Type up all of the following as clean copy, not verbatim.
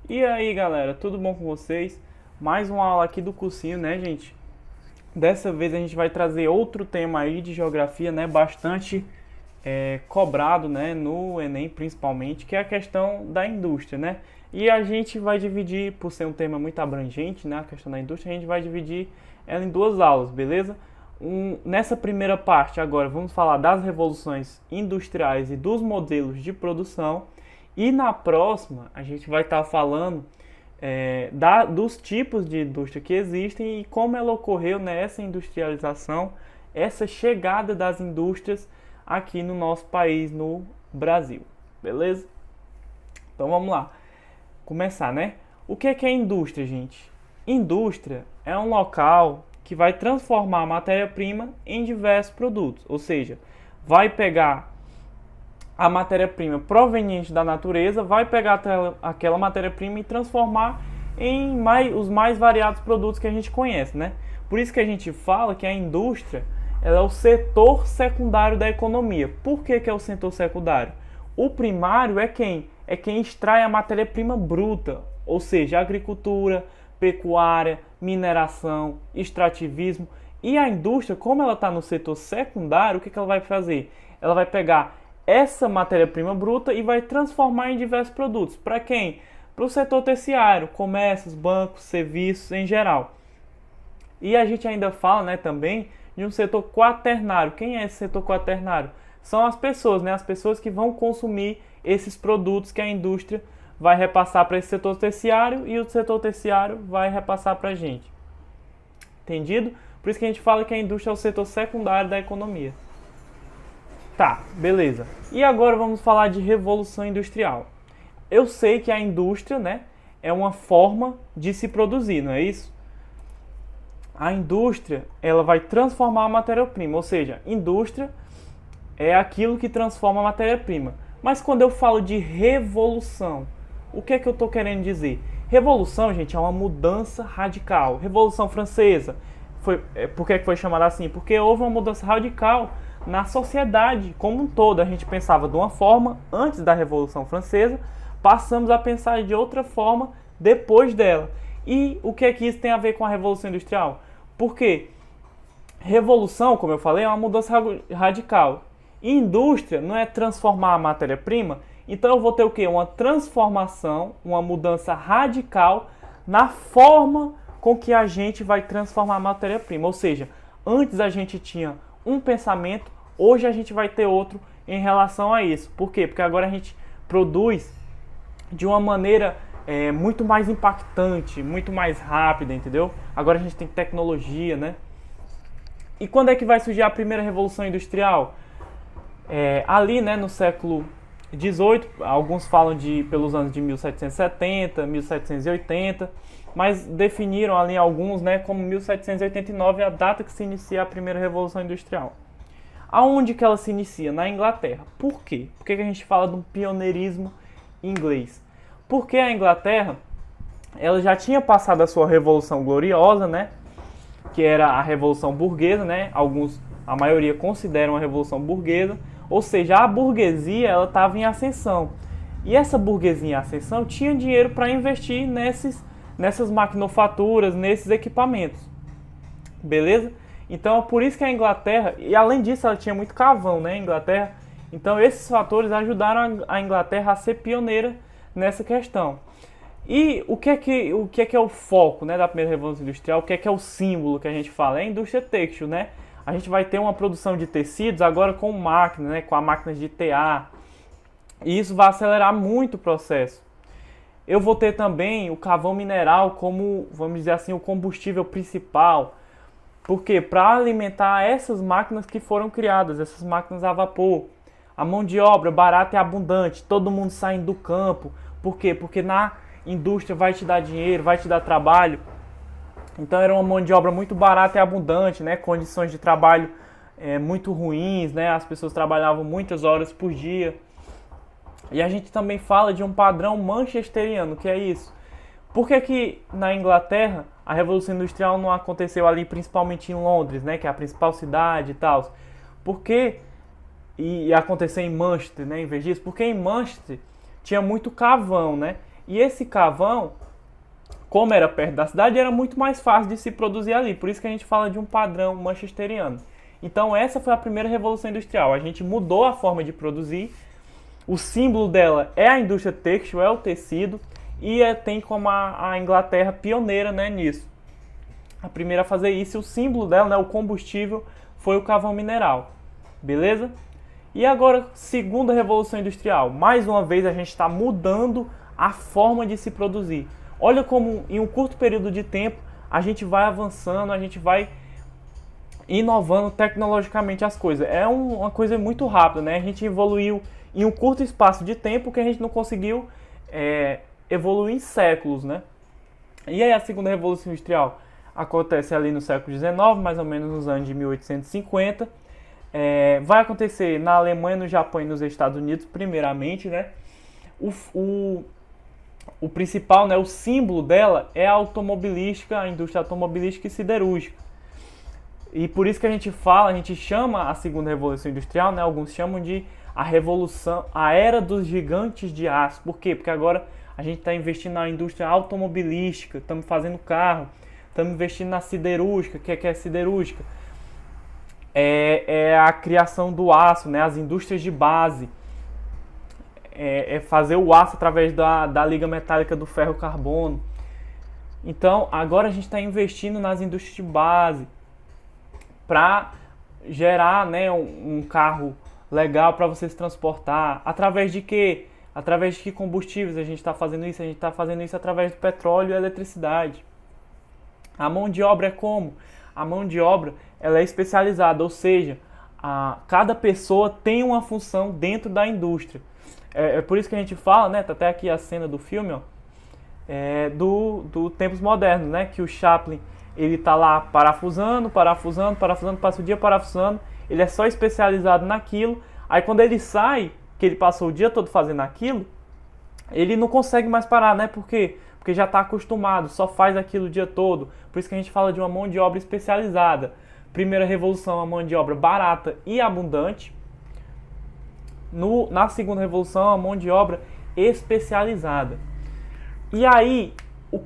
E aí, galera, tudo bom com vocês? Mais uma aula aqui do cursinho, né, gente? Dessa vez a gente vai trazer outro tema aí de geografia, né, bastante cobrado, né, no Enem principalmente, que é a questão da indústria, né? E a gente vai dividir, por ser um tema muito abrangente, né, a questão da indústria, a gente vai dividir ela em duas aulas, beleza? Nessa primeira parte agora vamos falar das revoluções industriais e dos modelos de produção. E na próxima a gente vai estar falando dos tipos de indústria que existem e como ela ocorreu nessa industrialização, essa chegada das indústrias aqui no nosso país, no Brasil. Beleza? Então vamos lá. Começar, né? O que é indústria, gente? Indústria é um local que vai transformar a matéria-prima em diversos produtos, ou seja, vai pegar a matéria-prima proveniente da natureza, vai pegar aquela matéria-prima e transformar em os mais variados produtos que a gente conhece, né? Por isso que a gente fala que a indústria ela é o setor secundário da economia. Por que é o setor secundário? O primário é quem? É quem extrai a matéria-prima bruta, ou seja, agricultura, pecuária, mineração, extrativismo. E a indústria, como ela está no setor secundário, o que ela vai fazer? Ela vai pegar essa matéria-prima bruta e vai transformar em diversos produtos. Para quem? Para o setor terciário, comércios, bancos, serviços em geral. E a gente ainda fala, né, também de um setor quaternário. Quem é esse setor quaternário? São as pessoas, né, as pessoas que vão consumir esses produtos que a indústria vai repassar para esse setor terciário e o setor terciário vai repassar para a gente. Entendido? Por isso que a gente fala que a indústria é o setor secundário da economia. Tá, beleza. E agora vamos falar de revolução industrial. Eu sei que a indústria, né, é uma forma de se produzir, não é isso? A indústria, ela vai transformar a matéria-prima, ou seja, indústria é aquilo que transforma a matéria-prima. Mas quando eu falo de revolução, o que é que eu estou querendo dizer? Revolução, gente, é uma mudança radical. Revolução Francesa, por que foi chamada assim? Porque houve uma mudança radical na sociedade como um todo. A gente pensava de uma forma antes da Revolução Francesa, passamos a pensar de outra forma depois dela. E o que é que isso tem a ver com a Revolução Industrial? Porque revolução, como eu falei, é uma mudança radical. E indústria não é transformar a matéria-prima, então eu vou ter o quê? Uma transformação, uma mudança radical na forma com que a gente vai transformar a matéria-prima. Ou seja, antes a gente tinha um pensamento, hoje a gente vai ter outro em relação a isso. Por quê? Porque agora a gente produz de uma maneira muito mais impactante, muito mais rápida, entendeu? Agora a gente tem tecnologia, né? E quando é que vai surgir a primeira revolução industrial? Ali, né, no século XVIII, alguns falam pelos anos de 1770, 1780, mas definiram ali alguns, né, como 1789, a data que se inicia a primeira revolução industrial. Aonde que ela se inicia? Na Inglaterra. Por quê? Por que a gente fala de um pioneirismo inglês? Porque a Inglaterra, ela já tinha passado a sua revolução gloriosa, né, que era a revolução burguesa, né? A maioria consideram a revolução burguesa, ou seja, a burguesia ela estava em ascensão. E essa burguesia em ascensão tinha dinheiro para investir nessas maquinofaturas, nesses equipamentos. Beleza? Então, por isso que a Inglaterra, e além disso, ela tinha muito carvão, né, Inglaterra. Então, esses fatores ajudaram a Inglaterra a ser pioneira nessa questão. E o que é o foco, né, da primeira revolução industrial? O que é o símbolo que a gente fala? É a indústria têxtil, né? A gente vai ter uma produção de tecidos agora com máquinas, né, com a máquina de tear. E isso vai acelerar muito o processo. Eu vou ter também o carvão mineral como, vamos dizer assim, o combustível principal. Por quê? Para alimentar essas máquinas que foram criadas, essas máquinas a vapor. A mão de obra barata e abundante, todo mundo saindo do campo. Por quê? Porque na indústria vai te dar dinheiro, vai te dar trabalho. Então era uma mão de obra muito barata e abundante, né? Condições de trabalho muito ruins, né? As pessoas trabalhavam muitas horas por dia. E a gente também fala de um padrão manchesteriano, que é isso. Por que na Inglaterra a Revolução Industrial não aconteceu ali, principalmente em Londres, né? Que é a principal cidade e tal? Porque aconteceu em Manchester, né? Em vez disso, porque em Manchester tinha muito carvão, né? E esse carvão, como era perto da cidade, era muito mais fácil de se produzir ali. Por isso que a gente fala de um padrão manchesteriano. Então essa foi a primeira revolução industrial. A gente mudou a forma de produzir. O símbolo dela é a indústria têxtil, é o tecido. E tem como a Inglaterra pioneira, né, nisso. A primeira a fazer isso. E o símbolo dela, né, o combustível, foi o carvão mineral. Beleza? E agora, segunda revolução industrial. Mais uma vez a gente está mudando a forma de se produzir. Olha como em um curto período de tempo a gente vai avançando, a gente vai inovando tecnologicamente as coisas. É uma coisa muito rápida, né? A gente evoluiu em um curto espaço de tempo que a gente não conseguiu evoluir em séculos, né? E aí a segunda revolução industrial acontece ali no século XIX, mais ou menos nos anos de 1850. Vai acontecer na Alemanha, no Japão e nos Estados Unidos, primeiramente, né? O principal, né, o símbolo dela é a automobilística, a indústria automobilística e siderúrgica. E por isso que a gente chama a segunda revolução industrial, né, alguns chamam de a era dos gigantes de aço. Por quê? Porque agora a gente está investindo na indústria automobilística, estamos fazendo carro, estamos investindo na siderúrgica. O que é siderúrgica? É a criação do aço, né, as indústrias de base. Fazer o aço através da liga metálica do ferro-carbono. Então, agora a gente está investindo nas indústrias de base para gerar, né, um carro legal para você se transportar. Através de quê? Através de que combustíveis a gente está fazendo isso? A gente está fazendo isso através do petróleo e eletricidade. A mão de obra é como? A mão de obra ela é especializada, ou seja, cada pessoa tem uma função dentro da indústria. É por isso que a gente fala, né, tá até aqui a cena do filme, ó, do Tempos Modernos, né, que o Chaplin, ele tá lá parafusando, passa o dia parafusando, ele é só especializado naquilo, aí quando ele sai, que ele passou o dia todo fazendo aquilo, ele não consegue mais parar, né, por quê? Porque já está acostumado, só faz aquilo o dia todo, por isso que a gente fala de uma mão de obra especializada. Primeira revolução, a mão de obra barata e abundante. Na segunda revolução, a mão de obra especializada. E aí,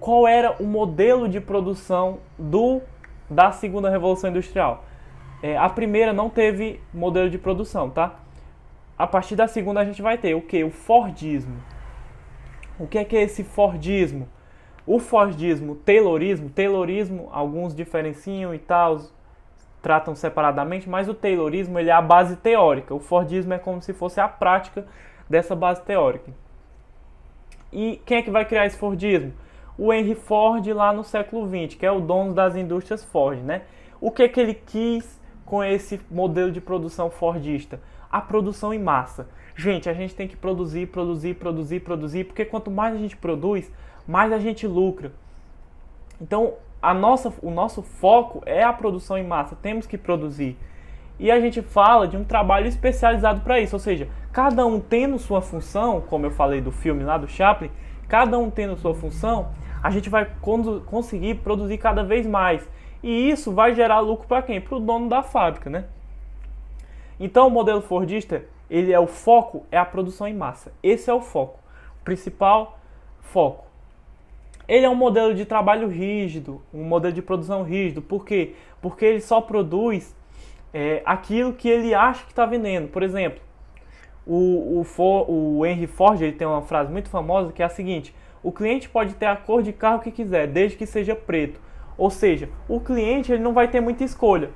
qual era o modelo de produção da segunda revolução industrial? A primeira não teve modelo de produção, tá? A partir da segunda a gente vai ter o quê? O Fordismo. O que é esse Fordismo? O Fordismo, Taylorismo, alguns diferenciam e tal, tratam separadamente, mas o Taylorismo ele é a base teórica. O Fordismo é como se fosse a prática dessa base teórica. E quem é que vai criar esse Fordismo? O Henry Ford lá no século XX, que é o dono das indústrias Ford, né? O que é que ele quis com esse modelo de produção fordista? A produção em massa. Gente, a gente tem que produzir, porque quanto mais a gente produz, mais a gente lucra. Então, o nosso foco é a produção em massa, temos que produzir. E a gente fala de um trabalho especializado para isso, ou seja, cada um tendo sua função, como eu falei do filme lá do Chaplin, cada um tendo sua função, a gente vai conseguir produzir cada vez mais. E isso vai gerar lucro para quem? Para o dono da fábrica, né? Então o modelo fordista, o foco é a produção em massa. Esse é o foco, o principal foco. Ele é um modelo de trabalho rígido, um modelo de produção rígido. Por quê? Porque ele só produz aquilo que ele acha que está vendendo. Por exemplo, o Henry Ford ele tem uma frase muito famosa que é a seguinte: o cliente pode ter a cor de carro que quiser, desde que seja preto. Ou seja, o cliente ele não vai ter muita escolha,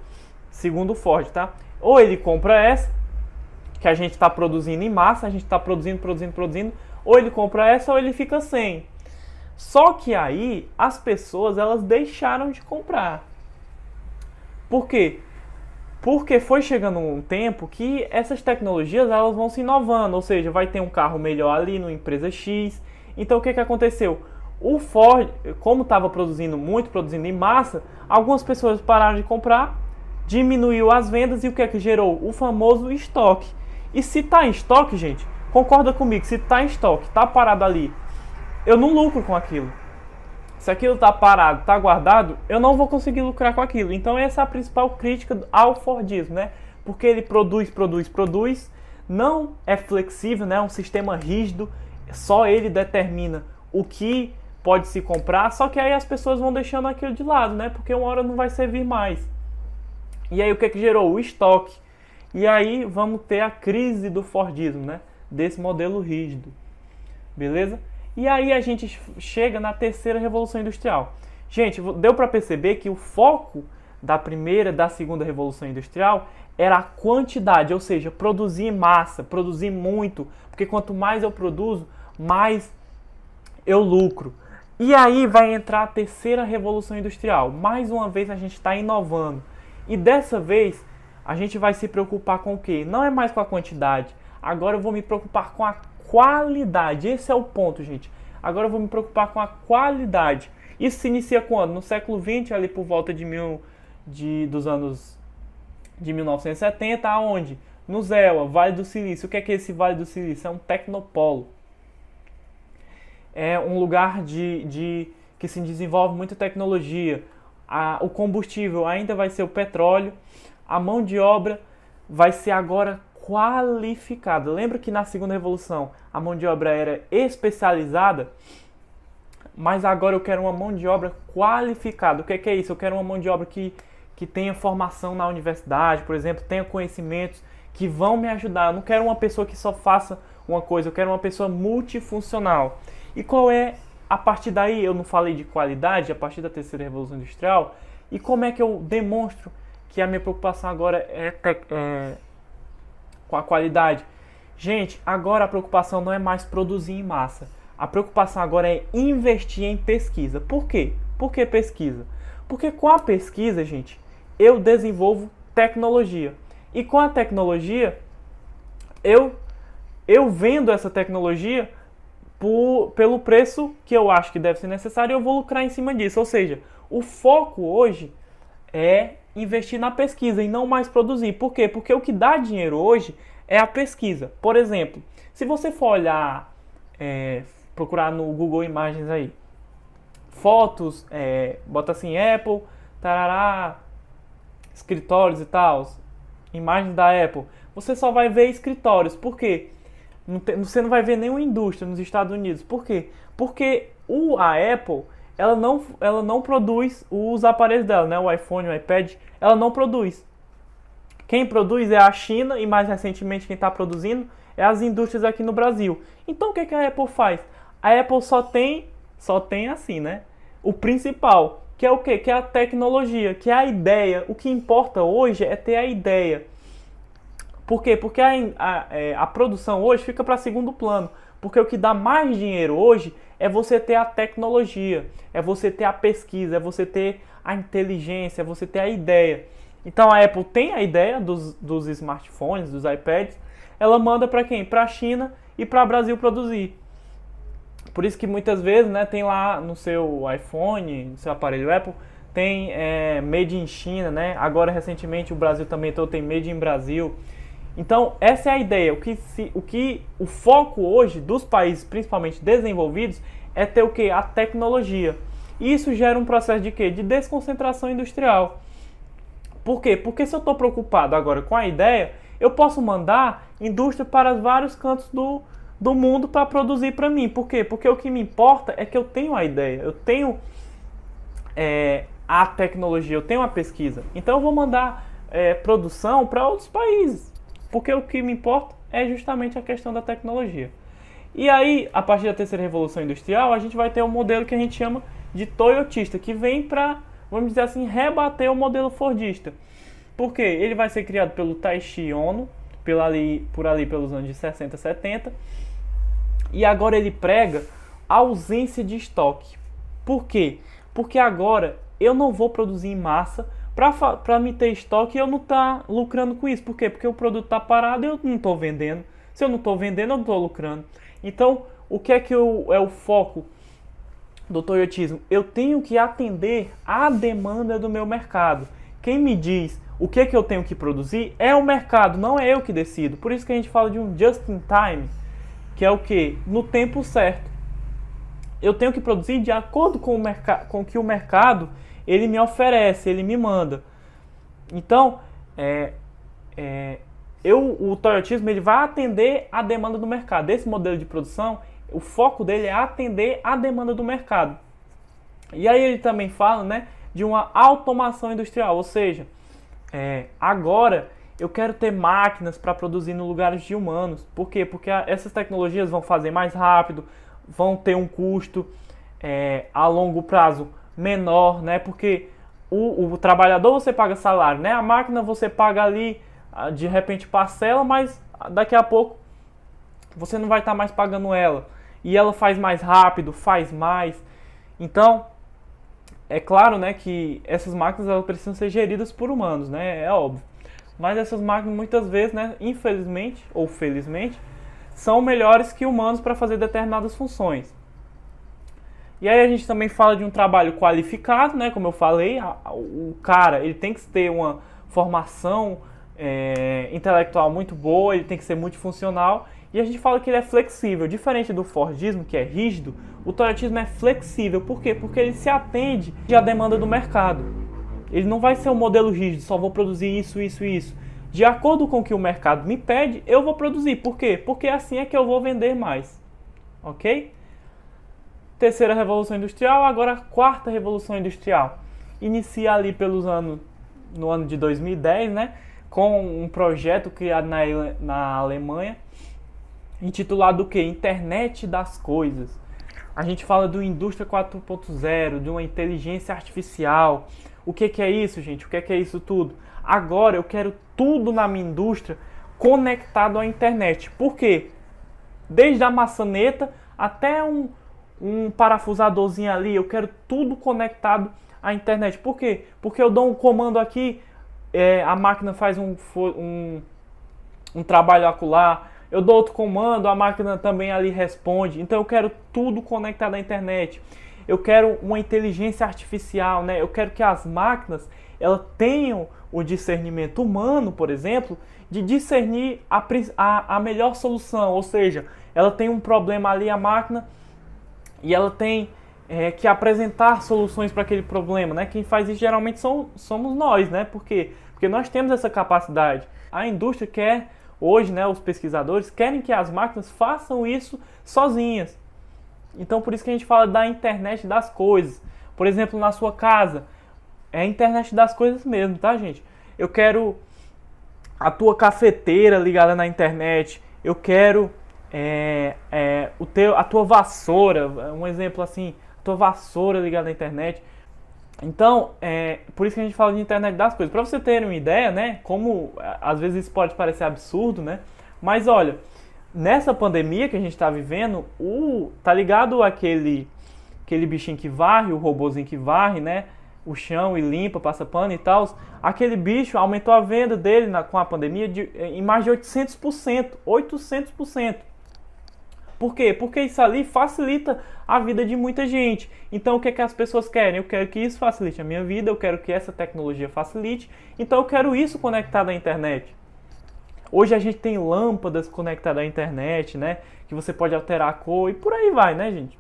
segundo o Ford, tá? Ou ele compra essa, que a gente está produzindo em massa, a gente está produzindo, ou ele compra essa ou ele fica sem. Só que aí as pessoas elas deixaram de comprar. Por quê? Porque foi chegando um tempo que essas tecnologias elas vão se inovando, ou seja, vai ter um carro melhor ali numa empresa X. Então o que aconteceu? O Ford, como estava produzindo em massa, algumas pessoas pararam de comprar, diminuiu as vendas e o que gerou? O famoso estoque. E se está em estoque, gente, concorda comigo, se está em estoque, está parado ali, eu não lucro com aquilo. Se aquilo está parado, está guardado, eu não vou conseguir lucrar com aquilo. Então essa é a principal crítica ao Fordismo, né? Porque ele produz, não é flexível, né? É um sistema rígido, só ele determina o que pode se comprar, só que aí as pessoas vão deixando aquilo de lado, né? Porque uma hora não vai servir mais. E aí o que gerou? O estoque. E aí vamos ter a crise do Fordismo, né? Desse modelo rígido. Beleza? E aí a gente chega na terceira revolução industrial. Gente, deu para perceber que o foco da primeira e da segunda revolução industrial era a quantidade, ou seja, produzir em massa, produzir muito, porque quanto mais eu produzo, mais eu lucro. E aí vai entrar a terceira revolução industrial. Mais uma vez a gente está inovando. E dessa vez a gente vai se preocupar com o quê? Não é mais com a quantidade. Agora eu vou me preocupar com a qualidade. Esse é o ponto, gente. Agora eu vou me preocupar com a qualidade. Isso se inicia quando? No século XX, ali por volta dos anos de 1970, aonde? No ZEWA, Vale do Silício. O que é esse Vale do Silício? É um tecnopolo. É um lugar que se desenvolve muita tecnologia. O combustível ainda vai ser o petróleo. A mão de obra vai ser agora qualificada. Lembra que na segunda revolução a mão de obra era especializada? Mas agora eu quero uma mão de obra qualificada. O que é isso? Eu quero uma mão de obra que tenha formação na universidade, por exemplo, tenha conhecimentos que vão me ajudar. Eu não quero uma pessoa que só faça uma coisa, eu quero uma pessoa multifuncional. E qual é, a partir daí, eu não falei de qualidade, a partir da terceira revolução industrial, e como é que eu demonstro que a minha preocupação agora é com a qualidade? Gente, agora a preocupação não é mais produzir em massa. A preocupação agora é investir em pesquisa. Por quê? Por que pesquisa? Porque com a pesquisa, gente, eu desenvolvo tecnologia. E com a tecnologia, eu vendo essa tecnologia pelo preço que eu acho que deve ser necessário, eu vou lucrar em cima disso. Ou seja, o foco hoje é investir na pesquisa e não mais produzir. Por quê? Porque o que dá dinheiro hoje é a pesquisa. Por exemplo, se você for olhar, procurar no Google Imagens aí, fotos, bota assim, Apple, tarará, escritórios e tal, imagens da Apple, você só vai ver escritórios. Por quê? Você não vai ver nenhuma indústria nos Estados Unidos. Por quê? Porque a Apple, ela não produz os aparelhos dela, né? O iPhone, o iPad, ela não produz. Quem produz é a China e mais recentemente quem está produzindo é as indústrias aqui no Brasil. Então o que a Apple faz? A Apple só tem assim, né? O principal, que é o quê? Que é a tecnologia, que é a ideia. O que importa hoje é ter a ideia. Por quê? Porque a produção hoje fica para segundo plano. Porque o que dá mais dinheiro hoje é você ter a tecnologia, é você ter a pesquisa, é você ter a inteligência, é você ter a ideia. Então a Apple tem a ideia dos smartphones, dos iPads, ela manda para quem? Para a China e para o Brasil produzir. Por isso que muitas vezes, né, tem lá no seu iPhone, no seu aparelho Apple, tem Made in China, né? Agora recentemente o Brasil também tem Made in Brasil. Então essa é a ideia. O foco hoje dos países, principalmente desenvolvidos, é ter o que? A tecnologia. E isso gera um processo de quê? De desconcentração industrial. Por quê? Porque se eu estou preocupado agora com a ideia, eu posso mandar indústria para vários cantos do mundo para produzir para mim. Por quê? Porque o que me importa é que eu tenho a ideia, eu tenho a tecnologia, eu tenho a pesquisa. Então eu vou mandar produção para outros países. Porque o que me importa é justamente a questão da tecnologia. E aí, a partir da terceira revolução industrial, a gente vai ter um modelo que a gente chama de toyotista, que vem para, vamos dizer assim, rebater o modelo fordista. Por quê? Ele vai ser criado pelo Taiichi Ohno, por ali pelos anos de 60, 70. E agora ele prega a ausência de estoque. Por quê? Porque agora eu não vou produzir em massa para me ter estoque e eu não estar lucrando com isso. Por quê? Porque o produto está parado e eu não estou vendendo. Se eu não estou vendendo, eu não estou lucrando. Então, o que é o foco do toyotismo? Eu tenho que atender à demanda do meu mercado. Quem me diz o que eu tenho que produzir é o mercado, não é eu que decido. Por isso que a gente fala de um just in time, que é o quê? No tempo certo. Eu tenho que produzir de acordo com o que o mercado ele me oferece, ele me manda. Então, o toyotismo ele vai atender à demanda do mercado. Esse modelo de produção, o foco dele é atender a demanda do mercado. E aí ele também fala, né, de uma automação industrial, ou seja, agora eu quero ter máquinas para produzir no lugar de humanos. Por quê? Porque essas tecnologias vão fazer mais rápido, vão ter um custo a longo prazo menor, né? Porque o trabalhador você paga salário, né? A máquina você paga ali, de repente parcela, mas daqui a pouco você não vai estar mais pagando ela. E ela faz mais rápido, faz mais. Então, é claro, né, que essas máquinas elas precisam ser geridas por humanos, né? É óbvio. Mas essas máquinas muitas vezes, né, infelizmente ou felizmente, são melhores que humanos para fazer determinadas funções. E aí a gente também fala de um trabalho qualificado, né? Como eu falei, o cara ele tem que ter uma formação intelectual muito boa, ele tem que ser multifuncional. E a gente fala que ele é flexível. Diferente do Fordismo, que é rígido, o Toyotismo é flexível. Por quê? Porque ele se atende à demanda do mercado. Ele não vai ser um modelo rígido, só vou produzir isso, isso e isso. De acordo com o que o mercado me pede, eu vou produzir. Por quê? Porque assim é que eu vou vender mais. Ok? Terceira Revolução Industrial, agora a quarta Revolução Industrial. Inicia ali no ano de 2010, né? Com um projeto criado na Alemanha, intitulado o quê? Internet das Coisas. A gente fala do Indústria 4.0, de uma inteligência artificial. O que é isso, gente? O que é isso tudo? Agora eu quero tudo na minha indústria conectado à internet. Por quê? Desde a maçaneta até um parafusadorzinho ali, eu quero tudo conectado à internet. Por quê? Porque eu dou um comando aqui, a máquina faz um trabalho acolá, eu dou outro comando, a máquina também ali responde. Então eu quero tudo conectado à internet. Eu quero uma inteligência artificial, né? Eu quero que as máquinas elas tenham o discernimento humano, por exemplo, de discernir a melhor solução. Ou seja, ela tem um problema ali, a máquina, e ela tem que apresentar soluções para aquele problema, né? Quem faz isso geralmente somos nós, né? Por quê? Porque nós temos essa capacidade. A indústria quer, hoje, né, os pesquisadores querem que as máquinas façam isso sozinhas. Então, por isso que a gente fala da internet das coisas. Por exemplo, na sua casa, é a internet das coisas mesmo, tá, gente? Eu quero a tua cafeteira ligada na internet. Eu quero a tua vassoura, um exemplo assim, a tua vassoura ligada na internet. Então, por isso que a gente fala de internet das coisas. Para você ter uma ideia, né, como às vezes isso pode parecer absurdo, né? Mas olha, nessa pandemia que a gente está vivendo, tá ligado aquele bichinho que varre, o robozinho que varre, né, o chão e limpa, passa pano e tal. Aquele bicho aumentou a venda dele com a pandemia em mais de 800%. 800%. Por quê? Porque isso ali facilita a vida de muita gente. Então o que é que as pessoas querem? Eu quero que isso facilite a minha vida, eu quero que essa tecnologia facilite, então eu quero isso conectado à internet. Hoje a gente tem lâmpadas conectadas à internet, né? Que você pode alterar a cor e por aí vai, né, gente?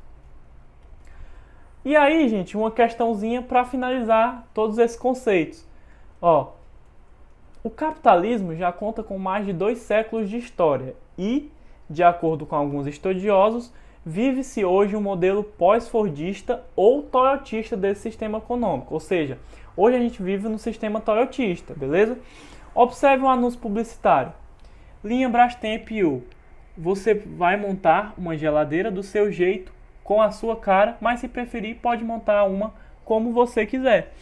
E aí, gente, uma questãozinha para finalizar todos esses conceitos. O capitalismo já conta com mais de 2 séculos de história e, de acordo com alguns estudiosos, vive-se hoje um modelo pós-fordista ou toyotista desse sistema econômico. Ou seja, hoje a gente vive no sistema toyotista, beleza? Observe um anúncio publicitário. Linha Brastemp U. Você vai montar uma geladeira do seu jeito, com a sua cara, mas se preferir pode montar uma como você quiser.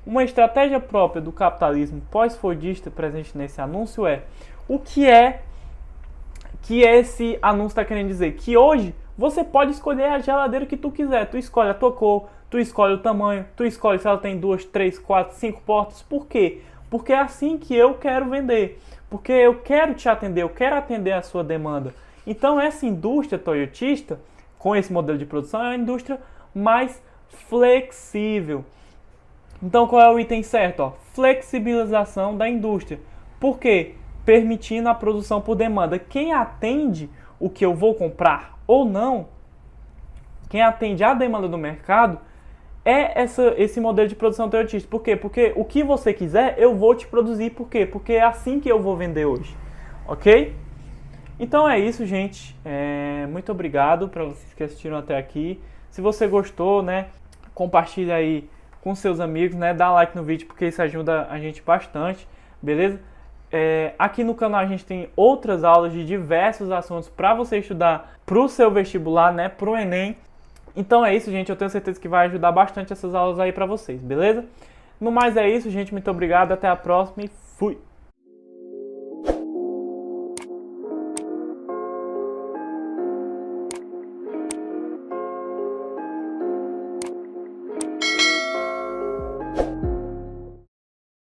Uma estratégia própria do capitalismo pós-fordista presente nesse anúncio o que esse anúncio está querendo dizer? Que hoje você pode escolher a geladeira que tu quiser. Tu escolhe a tua cor, tu escolhe o tamanho, tu escolhe se ela tem 2, 3, 4, 5 portas. Por quê? Porque é assim que eu quero vender. Porque eu quero te atender, eu quero atender a sua demanda. Então essa indústria toyotista, com esse modelo de produção, é uma indústria mais flexível. Então qual é o item certo? Flexibilização da indústria. Por quê? Permitindo a produção por demanda. Quem atende o que eu vou comprar ou não, quem atende a demanda do mercado, é esse modelo de produção toyotista. Por quê? Porque o que você quiser, eu vou te produzir. Por quê? Porque é assim que eu vou vender hoje. Ok? Então é isso, gente. Muito obrigado para vocês que assistiram até aqui. Se você gostou, né, compartilha aí com seus amigos, né, dá like no vídeo porque isso ajuda a gente bastante, beleza? Aqui no canal a gente tem outras aulas de diversos assuntos para você estudar para o seu vestibular, né, para o Enem. Então é isso, gente. Eu tenho certeza que vai ajudar bastante essas aulas aí para vocês, beleza? No mais é isso, gente. Muito obrigado. Até a próxima e fui!